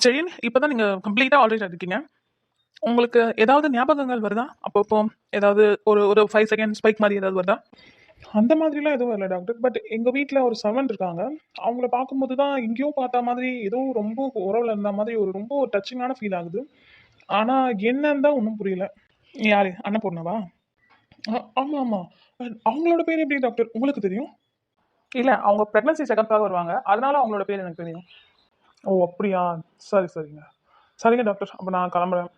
சரி, இப்பதான் நீங்க கம்ப்ளீட்டா ஆல்ரெடி இருக்கீங்க. உங்களுக்கு ஏதாவது ஞாபகங்கள் வருதா? அப்பப்போ ஏதாவது ஒரு ஒரு 5 செகண்ட் ஸ்பைக் மாதிரி ஏதாவது வருதா? அந்த மாதிரிலாம் எதுவும் இல்ல டாக்டர். பட் எங்க வீட்ல ஒரு சர்வன்ட் இருக்காங்க. அவங்கள பார்க்கும்போது தான் எங்கேயோ பார்த்த மாதிரி, ஏதோ ரொம்ப உறவுல இருந்த மாதிரி ஒரு ரொம்ப டச்சிங்கான ஃபீல் ஆகுது. ஆனா என்னன்னு தான் ஒண்ணும் புரியல. யாரு? அன்னபூர்ணாவா? ஆமா, ஆமா. அவங்களோட பேர் எப்படி டாக்டர் உங்களுக்கு தெரியும்? இல்ல, அவங்க பிரெக்னன்சி செக்கப்காக வருவாங்க. அதனால அவங்களோட பேர் எனக்கு தெரியும். ஓ! அப்படியா? சரி, சரிங்க. சரிங்க டாக்டர். அப்ப நான் கிளம்புறேன்.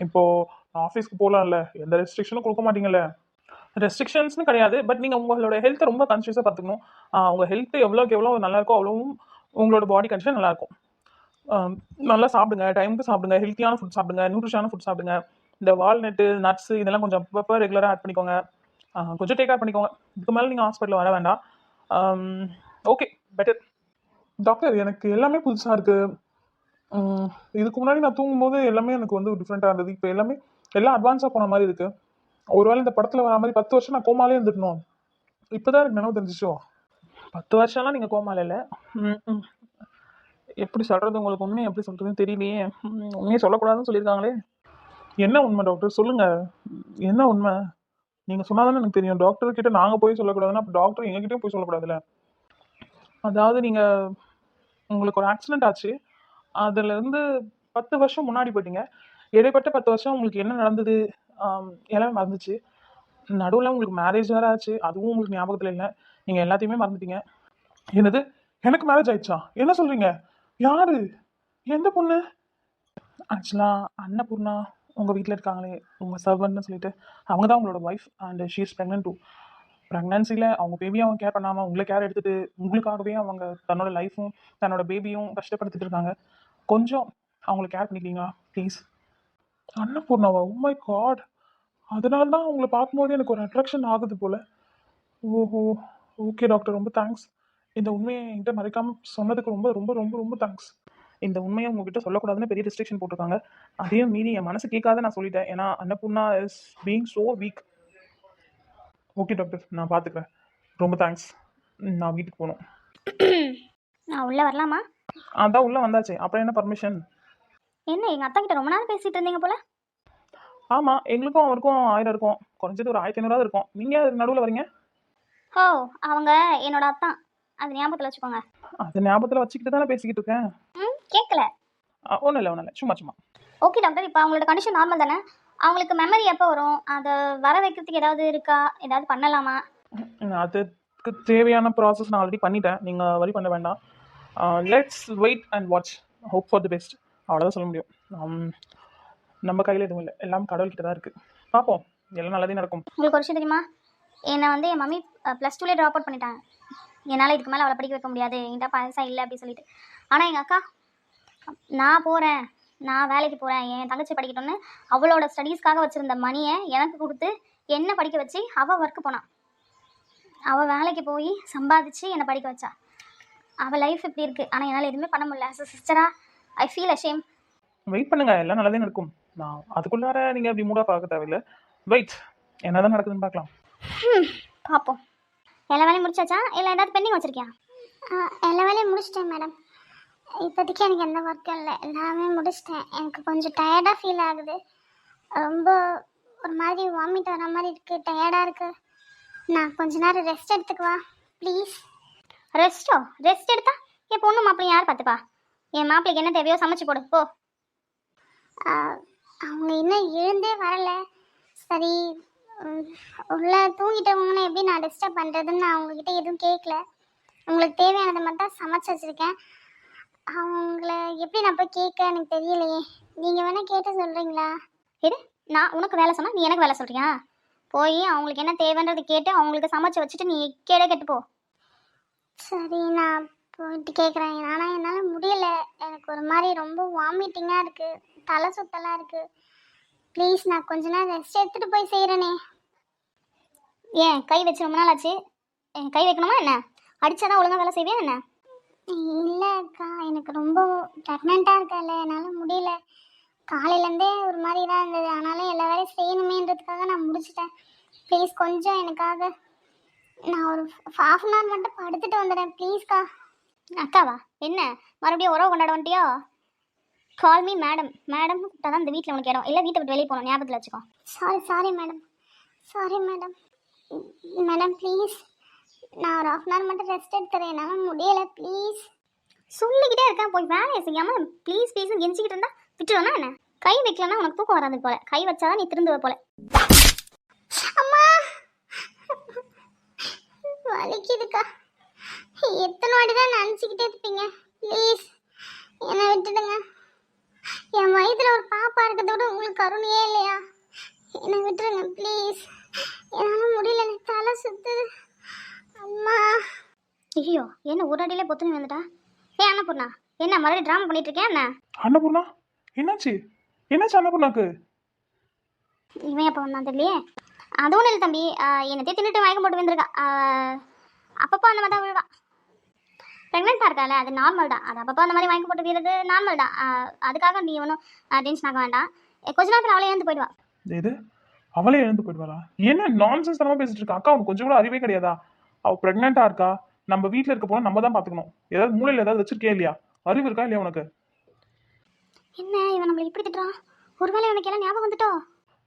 இப்போ ஆஃபீஸ்க்கு போலாம்ல? எந்த ரெஸ்ட்ரிக்ஷனும் குடுக்க மாட்டீங்கல்ல? ரெஸ்ட்ரிக்ஷன்ஸ்னு கிடையாது. பட் நீங்க உங்களோட ஹெல்த்த ரொம்ப கான்ஷியஸா பார்த்துக்கணும். உங்க ஹெல்த் எவ்வளோக்கு எவ்வளோ நல்லா இருக்கோ, அவ்வளவும் உங்களோட பாடி கண்டிஷன் நல்லாயிருக்கும். அ நல்லா சாப்பிடுங்க. டைமுக்கு சாப்பிடுங்க. ஹெல்த்தியான ஃபுட் சாப்பிடுங்க. நியூட்ரிஷனான ஃபுட் சாப்பிடுங்க. இந்த வால்நட்டு, நட்ஸு இதெல்லாம் கொஞ்சம் அப்பப்போ ரெகுலரா ஆட் பண்ணிக்கோங்க. கொஞ்சம் டேக் கேர் பண்ணிக்கோங்க. இதுக்கு மேல நீங்க ஹாஸ்பிட்டல் வர வேண்டாம். Okay, better. டாக்டர், எனக்கு எல்லாமே புதுசா இருக்கு. ம். இதுக்கு முன்னாடி நான் தூங்கும்போது எல்லாமே எனக்கு வந்து டிஃப்ரெண்ட்டா இருந்தது. இப்ப எல்லாமே எல்லாம் அட்வான்ஸா போன மாரி இருக்கு. ஒருவேளை இந்த படத்துல வர மாரி 10 வருஷம் நான் கோமாலே இருந்துட்டனோ? இப்பதான் எனக்கு நினைவு தெரிஞ்சுச்சோ? 10 வருஷம்லாம் நீங்க கோமால இல்ல. ம், ம். எப்படி சொல்றது? உங்களுக்கு உண்மைய எப்படி சொல்றதுன்னு தெரியலையே. உண்மைய சொல்லக்கூடாதுன்னு சொல்லியிருக்காங்களே. என்ன உண்மை டாக்டர்? சொல்லுங்க. என்ன உண்மை? நீங்க சொன்னா தானே எனக்கு தெரியும். டாக்டர் கிட்ட நாங்க போய் சொல்லக்கூடாதுன்னா, அப்ப டாக்டர் எங்ககிட்டயும் போய் சொல்லக்கூடாதுல்ல? அதாவது நீங்க உங்களுக்கு ஒரு ஆக்சிடென்ட் ஆச்சு. அதுலேருந்து 10 வருஷம் முன்னாடி போயிட்டீங்க. இடைப்பட்ட 10 வருஷம் உங்களுக்கு என்ன நடந்தது? எல்லாமே மறந்துச்சு. நடுவுல உங்களுக்கு மேரேஜ் வேற ஆச்சு. அதுவும் உங்களுக்கு ஞாபகத்துல இல்ல. நீங்க எல்லாத்தையுமே மறந்துட்டீங்க. என்னது? எனக்கு மேரேஜ் ஆயிடுச்சா? என்ன சொல்றீங்க? யாரு? எந்த பொண்ணு? ஆக்சுவலா அன்னபூர்ணா உங்க வீட்ல இருக்காங்களே, உங்க சர்வன்ட்ன்னு சொல்லிட்டு, அவங்க தான் உங்களோட wife and she is pregnant too. பிரெக்னன்சில அவங்க பேபிய அவங்க கேர் பண்ணாம, உங்கள கேர் எடுத்துட்டு, உங்களுக்காகவே அவங்க தன்னோட லைஃப்பும், தன்னோட பேபியும் கஷ்டப்படுத்திட்டு இருக்காங்க. கொஞ்சம் அவங்கள கேர் பண்ணிக்கிறீங்களா? ப்ளீஸ். அன்னபூர்ணாவா? Oh my God! அதனால தான் உங்கள பார்க்கும்போது எனக்கு ஒரு அட்ராக்ஷன் ஆகுது போல. ஓஹோ! Okay doctor. ரொம்ப தேங்க்ஸ். இந்த உண்மைய என்கிட்ட மறைக்காம சொன்னதுக்கு ரொம்ப ரொம்ப ரொம்ப ரொம்ப தேங்க்ஸ். இந்த உண்மைய உங்ககிட்ட சொல்லக்கூடாதுன்னு பெரிய ரெஸ்ட்ரிக்ஷன் போட்டிருக்காங்க. அதையும் மீறி என் மனசு கேட்காத நான் சொல்லிட்டேன். ஏன்னா Annapurna is being so weak. Okay doctor. நான் பார்த்துக்கிறேன். ரொம்ப தேங்க்ஸ். நான் வீட்டுக்கு போணும். நான் உள்ளே வரலாமா? அதான் உள்ள வந்தாச்சே. அப்புறம் என்ன பர்மிஷன்? என்ன எங்கள் அத்தா கிட்ட ரொம்ப நேரம் பேசிகிட்டு இருந்தீங்க போல. ஆமா. எங்களுக்கும் அவருக்கும் 1000 இருக்கும். குறைஞ்சது ஒரு 1500 இருக்கும். நீங்க நடுவுல வரீங்க? ஓ, அவங்க என்னோட அத்தா. அது ஞாபகத்தில் வச்சுக்கோங்க. அது ஞாபகத்துல வச்சுக்கிட்டு தானே பேசிக்கிட்டு இருக்கேன். கேட்கல. ஒன்றும் இல்லை, ஒன்றும் இல்லை. சும்மா சும்மா. ஓகே டாக்டர், இப்போ அவங்களோட கண்டிஷன் நார்மல் தானே? அவங்களுக்கு மெமரி எப்போ வரும்? அதை வர வைக்கிறதுக்கு ஏதாவது இருக்கா? ஏதாவது பண்ணலாமா? அதுக்கு தேவையான ப்ராசஸ் நான் ஆல்ரெடி பண்ணிட்டேன். நீங்க வரி பண்ண வேண்டாம். Let's wait and watch. Hope for the best. அவ்வளோதான் சொல்ல முடியும். நம்ம கையில் எதுவும் இல்லை. எல்லாம் கடவுள்கிட்ட தான் இருக்குது. பார்ப்போம். எல்லாம் நல்லதே நடக்கும். உங்களுக்கு ஒரு விஷயம் தெரியுமா? என்னை வந்து என் மம்மி +2லேயே ட்ராப் அவுட் பண்ணிட்டாங்க. என்னால் இதுக்கு மேலே அவளை படிக்க வைக்க முடியாது, என்கிட்ட பைசா இல்லை அப்படின்னு சொல்லிட்டு. ஆனால் எங்கள் அக்கா, நான் போகிறேன், நான் வேலைக்கு போகிறேன், என் தங்கச்சி படிக்கட்டும்னு அவளோட ஸ்டடீஸ்க்காக வச்சுருந்த மணியை எனக்கு கொடுத்து என்னை படிக்க வச்சு அவள் ஒர்க்கு போனான். அவள் வேலைக்கு போய் சம்பாதிச்சு என்னை படிக்க வச்சா. அவள் லைஃப் இப்படி இருக்குது. ஆனால் என்னால் எதுவுமே பண்ண முடியல. ஆஸ் அ சிஸ்டரா ஐ ஃபீல் அஷேம். வெயிட் பண்ணுங்க. எல்லாம் நல்லதே நடக்கும். நான் அதுக்குள்ளார நீங்கள் அப்படி மூடாக பார்க்க தேவையில்லை. வெயிட். என்னதான் நடக்குதுன்னு பார்க்கலாம். பார்ப்போம். எல்லா வேலையும் முடிச்சாச்சா இல்லை ஏதாவது பெண்டிங் வச்சுருக்கியா? எல்லா வேலையும் முடிச்சிட்டேன் மேடம். இப்போதைக்கு எனக்கு எந்த ஒர்க்கும் இல்லை, எல்லாமே முடிச்சிட்டேன். எனக்கு கொஞ்சம் டயர்டாக ஃபீல் ஆகுது. ரொம்ப ஒரு மாதிரி வாமிட் வர மாதிரி இருக்குது, டயர்டாக இருக்குது. நான் கொஞ்ச நேரம் ரெஸ்ட் எடுத்துக்குவா ப்ளீஸ். ரெஸ்ட்டோ? ரெஸ்ட் எடுத்தா என் பொண்ணு மாப்பிள்ளை யார் பார்த்துப்பா? என் மாப்பிள்ளைக்கு என்ன தேவையோ சமைச்சு போடு போ. அவங்க இன்னும் எழுந்தே வரல. சரி, உள்ள தூங்கிட்டவங்கன்னு எப்படி நான் டிஸ்டர்ப் பண்ணுறதுன்னு நான் அவங்கக்கிட்ட எதுவும் கேட்கல. உங்களுக்கு தேவையானதை மட்டும் சமைச்சு வச்சுருக்கேன். அவங்கள எப்படி நான் போய் கேட்க எனக்கு தெரியலையே. நீங்கள் வேணால் கேட்டு சொல்கிறீங்களா? இரு, நான் உனக்கு வேலை சொன்னால் நீ எனக்கு வேலை சொல்கிறியா? போய் அவங்களுக்கு என்ன தேவைன்றது கேட்டு அவங்களுக்கு சமைச்சு வச்சுட்டு நீ கேட்டு போ. சரி, நான் போயிட்டு கேட்குறேன். ஆனால் என்னால் முடியலை. எனக்கு ஒரு மாதிரி ரொம்ப வாமிட்டிங்காக இருக்குது, தலை சுத்தலாக இருக்குது. ப்ளீஸ், நான் கொஞ்ச நேரம் ரெஸ்ட் எடுத்துகிட்டு போய் செய்கிறேனே. ஏன் கை வச்சு ரொம்ப நாள் ஆச்சு? கை வைக்கணுமா என்ன? அடித்தாதான் ஒழுங்காக வேலை செய்வியா என்ன? இல்லை அக்கா, எனக்கு ரொம்ப ப்ரெக்னெண்ட்டாக இருக்கல, என்னால் முடியல. காலையிலேருந்தே ஒரு மாதிரி தான் இருந்தது. ஆனாலும் எல்லா வேலையும் செய்யணுமேன்றதுக்காக நான் முடிச்சிட்டேன். ப்ளீஸ் கொஞ்சம் எனக்காக. நான் ஒரு half அன் ஹவர் மட்டும் படுத்துட்டு வந்துடுறேன் ப்ளீஸ்க்கா. அக்காவா? என்ன மறுபடியும் உறவு கொண்டாட வந்துட்டியோ? Call me madam. மேடம் கூப்பிட்டா தான் இந்த வீட்டில் உனக்கு இடம், இல்லை வீட்டை விட்டு வெளியே போகணும், ஞாபகத்தில் வச்சுக்கோ. Sorry madam. மேடம் ப்ளீஸ், நான் ஒரு half அன் ஹவர் மட்டும் ரெஸ்ட் எடுத்துறேன், என்னால் முடியலை ப்ளீஸ். சொல்லிக்கிட்டே இருக்கேன், போய் வேலையை செய்யாமல் ப்ளீஸ் ப்ளீஸ்னு கெஞ்சிக்கிட்டு இருந்தா விட்டுருவேன்னா என்ன? கை வைக்கலன்னா உனக்கு தூக்கம் வராது போல, கை வச்சாதான் நீ திருந்துவ போல. அம்மா வலிக்குதுக்கா. எத்தனை வாட்டி தான் நினச்சிக்கிட்டே இருப்பீங்க? ப்ளீஸ் என்னை விட்டுடுங்க. என் வயிற்றுல ஒரு பாப்பா இருக்கிறத விட உங்களுக்கு கருணையே இல்லையா? என்னை விட்டுருங்க ப்ளீஸ். என்னால் முடியல, எனக்கு தலை சுத்துது. அம்மா ஐயோ, என்ன ஒரு அடியிலே பொத்துன்னு வந்துட்டா? அன்னபூர்ணா, என்ன மறுபடியும் ட்ராமா பண்ணிட்டு இருக்கேன் என்ன? அன்னபூர்ணா, என்னாச்சு அன்னபூர்ணாக்கு? இவன் எப்போ வந்தான் தெரியலையே. அது ஒன்றும் இல்லை தம்பி, என்னத்தையே தின்னுட்டு மயக்கம் போட்டு வந்திருக்கா. அப்பப்போ அந்த மாதிரி தான் விழுவா. ப்ரெக்னெண்ட்டாக இருக்கால, அது நார்மல் தான். அது அப்பப்போ அந்த மாதிரி மயக்கம் போட்டு வீழுறது நார்மல் தான். அதுக்காக நீ ஒன்றும் டென்ஷன் ஆக வேண்டாம். கொஞ்ச நேரத்தில் அவளே எழுந்து போயிடுவா. இது அவளே எழுந்து போயிடுவாளா? என்ன நான்சென்ஸ் தரமா பேசிட்டு இருக்கா? அக்கா அவனுக்கு கொஞ்சம் கூட அறிவே கிடையாதா? அவள் ப்ரெக்னெண்டா இருக்கா, நம்ம வீட்டில் இருக்க போனா நம்ம தான் பார்த்துக்கணும். ஏதாவது மூளையில் ஏதாவது வச்சிருக்கே இல்லையா? அறிவு இருக்கா இல்லையா உனக்கு? என்ன இவன் நம்மளை இப்படி திட்டுறான்? ஒருவேளை உனக்கு எல்லாம் ஞாபகம் வந்துட்டோ?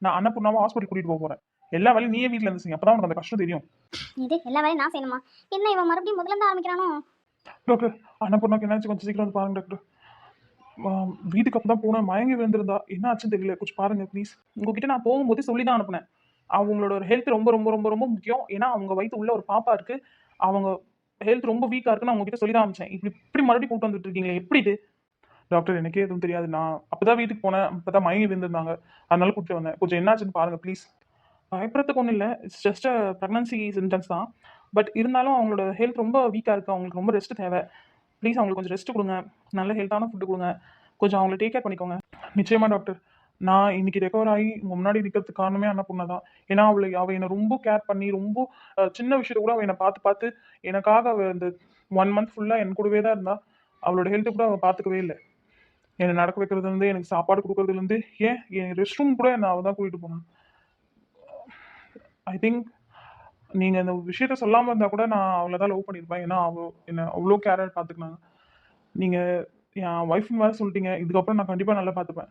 நான் அன்னபூர்ணாவை ஹாஸ்பிட்டல் கூட்டிட்டு போக போறேன். எல்லா வேலையும் நீயே வீட்டில் இருந்து செய்யும், அப்பதான் உனக்கு அந்த கஷ்டம் தெரியும். இது எல்லா வேலையும் நான் செய்யணுமா? என்ன இவன் மறுபடியும் முதல்ல இருந்து ஆரம்பிக்கிறானோ? டாக்டர், அன்னபூர்ணாக்கு என்னாச்சு? கொஞ்சம் சீக்கிரம் வந்து பாருங்க டாக்டர். வீட்டுக்கு அப்போ தான் போனேன், மயங்கி விழுந்திருந்தா. என்ன ஆச்சுன்னு தெரியல, கொஞ்சம் பாருங்க ப்ளீஸ். உங்ககிட்ட நான் போகும்போது சொல்லி தான் அனுப்புனேன். அவங்களோட ஒரு ஹெல்த் ரொம்ப ரொம்ப ரொம்ப ரொம்ப முக்கியம். ஏன்னா அவங்க வயிற்று உள்ள ஒரு பாப்பா இருக்கு, அவங்க ஹெல்த் ரொம்ப வீக்காக இருக்குன்னு அவங்ககிட்ட சொல்லி தான் அனுப்பிச்சேன். இப்படி மறுபடியும் கூட்டு வந்துட்டு இருக்கீங்களே, எப்படி இது? டாக்டர், எனக்கே எதுவும் தெரியாது. நான் அப்பதான் வீட்டுக்கு போனேன், அப்பதான் மயங்கி விழுந்திருந்தாங்க, அதனால கூப்பிட்டு வந்தேன். கொஞ்சம் என்னாச்சுன்னு பாருங்க ப்ளீஸ். பயப்படுறதுக்கு ஒன்றும் இல்லை, it's just a pregnancy symptoms தான். பட் இருந்தாலும் அவங்களோட ஹெல்த் ரொம்ப வீக்காக இருக்குது, அவங்களுக்கு ரொம்ப ரெஸ்ட் தேவை. ப்ளீஸ் அவங்களுக்கு கொஞ்சம் ரெஸ்ட் கொடுங்க, நல்ல ஹெல்த்தான ஃபுட்டு கொடுங்க, கொஞ்சம் அவங்கள டேக் கேர் பண்ணிக்கோங்க. நிச்சயமாக டாக்டர், நான் இன்னைக்கு ரெக்கவர் ஆகி உங்கள் முன்னாடி நிற்கிறதுக்கு காரணமே அன்னபூர்ணா தான். ஏன்னா அவள் என்னை ரொம்ப கேர் பண்ணி, ரொம்ப சின்ன விஷயத்த கூட அவள் என்னை பார்த்து எனக்காக இந்த 1 மந்த் ஃபுல்லாக என் கூடவே தான் இருந்தா. அவளோட ஹெல்த்து கூட அவள் பார்த்துக்கவே இல்லை. என்னை நடக்க வைக்கிறதுலேருந்து, எனக்கு சாப்பாடு கொடுக்கறதுலேருந்து, ஏன் என் ரெஸ்ட் ரூம் கூட என்னை அவள் தான் கூட்டிகிட்டு போனான். ஐ திங்க் நீங்கள் இந்த விஷயத்த சொல்லாமல் இருந்தால் கூட நான் அவளை தான் லவ் பண்ணியிருப்பேன். ஏன்னா அவள் என்னை அவ்வளோ கேராக பார்த்துக்கினாங்க. நீங்கள் என் ஒய்ஃப்னு வேறு சொல்லிட்டீங்க, இதுக்கப்புறம் நான் கண்டிப்பாக நல்லா பார்த்துப்பேன்.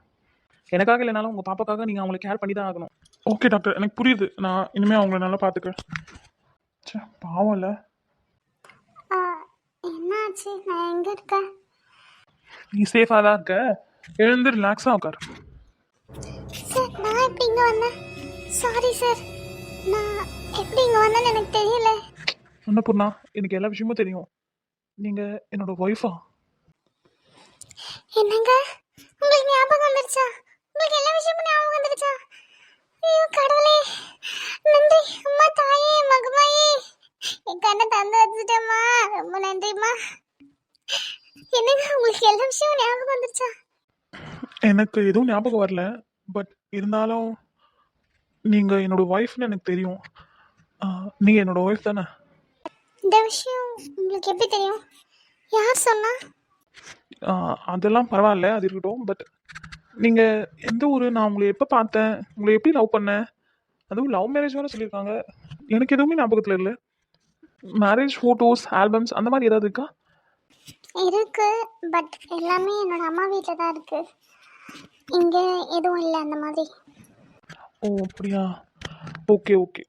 எனக்காக இல்லைனாலும் உங்கள் பாப்பாக்காக நீங்கள் அவங்களை கேர் பண்ணி தான் ஆகணும். ஓகே டாக்டர், எனக்கு புரியுது. நான் இனிமேல் அவங்கள நல்லா பார்த்துக்கிறேன். சே, பாவம் இல்லை. என்னாச்சு? நான் எங்கே இருக்கேன்? நீ சேஃபாக தான் இருக்க, எழுந்து ரிலாக்ஸாக உட்காரு. சார், நான் எப்படி இங்கே வந்தேன்? சாரி சார், நான் எப்படி இங்கே வந்தேன்னு எனக்கு தெரியல. அன்னபூர்ணா, எனக்கு எல்லா விஷயமும் தெரியும். நீங்கள் என்னோட ஒய்ஃபா? என்னங்க, உங்களுக்கு ஞாபகம் வந்துருச்சா? உங்களுக்கு எல்லா விஷயமும் ஞாபகம் வந்துருச்சா? ஐயோ கடவுளே, நன்றி அம்மா, தாயே, மகமாயே, என் கண்ணை தந்து வச்சுட்டேம்மா, ரொம்ப நன்றிம்மா. என்னங்க, உங்களுக்கு எல்லா விஷயமும் ஞாபகம் வந்துருச்சா? எனக்கு எதுவும் ஞாபகம் வரல, பட் இருந்தாலும் நீங்கள் என்னோட ஒய்ஃப்னு எனக்கு தெரியும். நீங்கள் என்னோட ஒய்ஃப் தானே? இந்த விஷயம் உங்களுக்கு எப்படி தெரியும்? யார் சொன்னா? அதெல்லாம் பரவாயில்ல, அது இருக்கட்டும். பட் நீங்கள் எந்த ஊர்? நான் உங்களை எப்போ பார்த்தேன்? உங்களை எப்படி லவ் பண்ணேன்? அதுவும் லவ் மேரேஜ் வேறு சொல்லியிருக்காங்க. எனக்கு எதுவுமே ஞாபகத்தில் இல்லை. மேரேஜ் ஃபோட்டோஸ், ஆல்பம்ஸ் அந்த மாதிரி ஏதாவது இருக்கா? இருக்கு, பட் எல்லாமே என்னோட அம்மா வீட்டில் தான் இருக்கு. இங்கே எதுவும் இல்லை அந்த மாதிரி. ஓ அப்படியா, ஓகே ஓகே.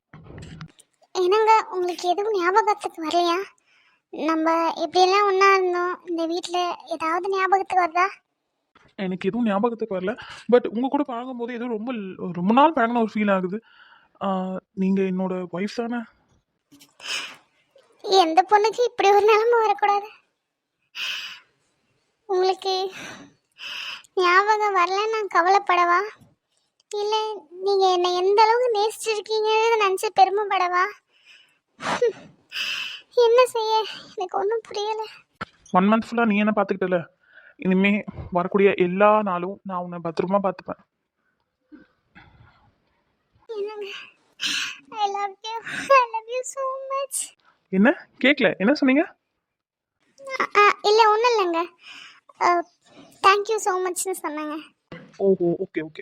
என்னங்க, உங்களுக்கு எதுவும் ஞாபகத்துக்கு வரலையா? நம்ம எப்படியெல்லாம் ஒன்றா இருந்தோம் இந்த வீட்டில், ஏதாவது ஞாபகத்துக்கு வருதா? எனக்கு எதுவும் ஞாபகத்துக்கு வரல, பட் உங்கள் கூட பழகும்போது ஏதோ ரொம்ப ரொம்ப நாள் பழகின ஒரு ஃபீல் ஆகுது. நீங்கள் என்னோட ஒய்ஃப் தானே? எந்த பொண்ணுக்கு இப்படி ஒரு நிலைமை வரக்கூடாது. உங்களுக்கு ஞாபகம் வரல, நான் கவலைப்படவா? இல்லை நீங்கள் என்னை எந்த அளவுக்கு நேசிச்சிருக்கீங்கன்னு நினச்சி பெருமைப்படவா? என்ன செய்ய எனக்கு ஒன்றும் புரியலை. 1 மந்த் ஃபுல்லாக நீ என்ன பார்த்துக்கிட்டல, இனிமே வரக்கூடிய எல்லா நாளும் நான் உன்னை பத்திரமா பார்த்துப்பேன். என்னங்க, I love you so much. என்ன கேட்கல, என்ன சொன்னீங்க? இல்லை ஒன்றும் இல்லைங்க, தேங்க்யூ ஸோ மச்னு சொன்னாங்க. ஓஹோ, ஓகே ஓகே.